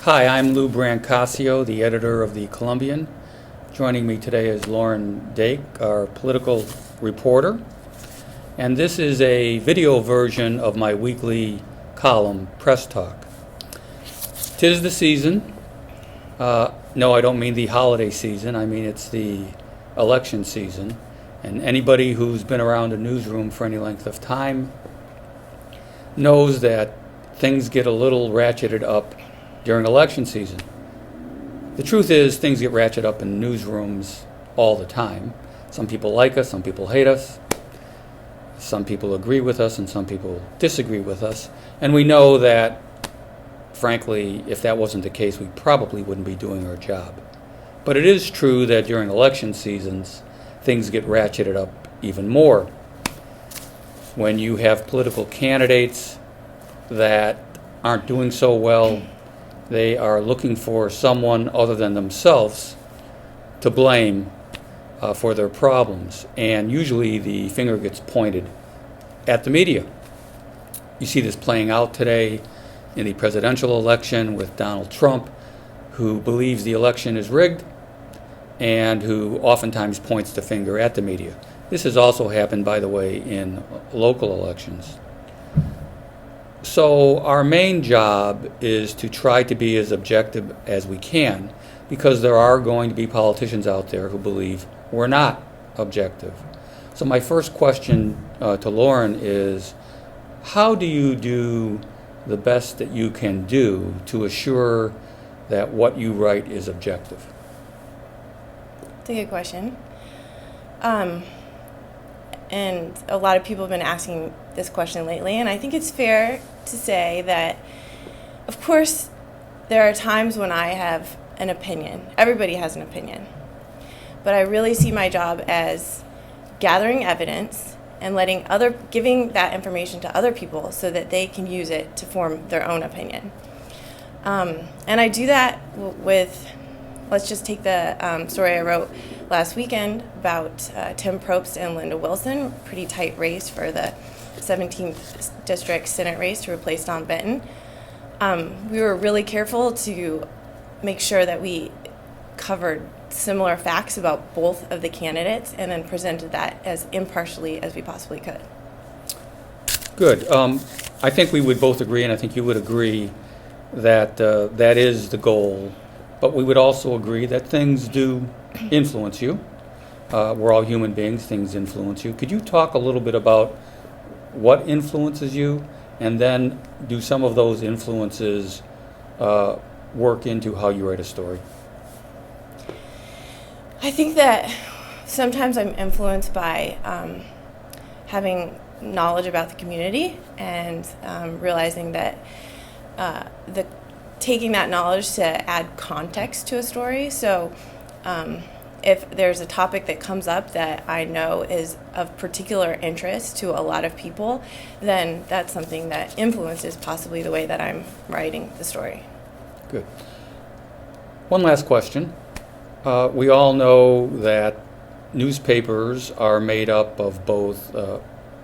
Hi, I'm Lou Brancaccio, the editor of the Columbian. Joining me today is Lauren Dake, our political reporter. And this is a video version of my weekly column, Press Talk. 'Tis the season. No, I don't mean the holiday season. I mean it's the election season. And anybody who's been around a newsroom for any length of time knows that things get a little ratcheted up during election season. The truth is, things get ratcheted up in newsrooms all the time. Some people like us, some people hate us, some people agree with us, and some people disagree with us. And we know that, frankly, if that wasn't the case, we probably wouldn't be doing our job. But it is true that during election seasons, things get ratcheted up even more. When you have political candidates that aren't doing so well, they are looking for someone other than themselves to blame for their problems. And usually the finger gets pointed at the media. You see this playing out today in the presidential election with Donald Trump, who believes the election is rigged and who oftentimes points the finger at the media. This has also happened, by the way, in local elections. So our main job is to try to be as objective as we can, because there are going to be politicians out there who believe we're not objective. So my first question to Lauren is, how do you do the best that you can do to assure that what you write is objective? That's a good question. And a lot of people have been asking this question lately, and I think it's fair to say that, of course, there are times when I have an opinion. Everybody has an opinion. But I really see my job as gathering evidence and giving that information to other people so that they can use it to form their own opinion. And I do that with, let's just take the story I wrote last weekend about Tim Probst and Linda Wilson, pretty tight race for the 17th District Senate race to replace Don Benton. We were really careful to make sure that we covered similar facts about both of the candidates and then presented that as impartially as we possibly could. Good. I think we would both agree, and I think you would agree, that that is the goal. But we would also agree that things do influence you. We're all human beings. Things influence you. Could you talk a little bit about what influences you, and then do some of those influences work into how you write a story? I think that sometimes I'm influenced by having knowledge about the community and realizing that taking that knowledge to add context to a story. So if there's a topic that comes up that I know is of particular interest to a lot of people, then that's something that influences possibly the way that I'm writing the story. Good. One last question. We all know that newspapers are made up of both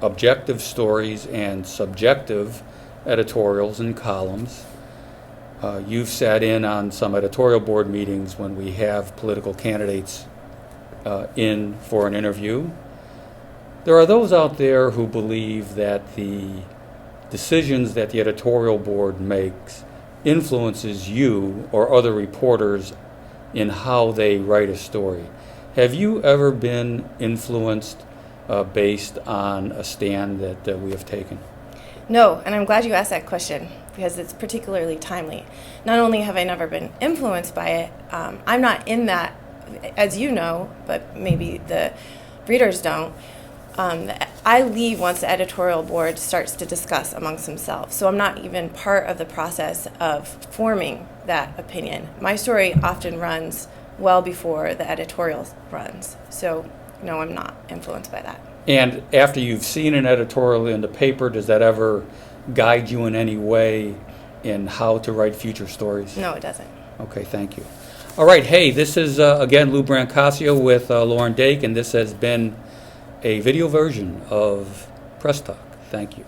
objective stories and subjective editorials and columns. You've sat in on some editorial board meetings when we have political candidates in for an interview. There are those out there who believe that the decisions that the editorial board makes influences you or other reporters in how they write a story. Have you ever been influenced based on a stand that we have taken? No, and I'm glad you asked that question because it's particularly timely. Not only have I never been influenced by it, I'm not in that, as you know, but maybe the readers don't. I leave once the editorial board starts to discuss amongst themselves. So I'm not even part of the process of forming that opinion. My story often runs well before the editorial runs. So no, I'm not influenced by that. And after you've seen an editorial in the paper, does that ever guide you in any way in how to write future stories? No, it doesn't. Okay, thank you. All right, hey, this is, again, Lou Brancaccio with Lauren Dake, and this has been a video version of Press Talk. Thank you.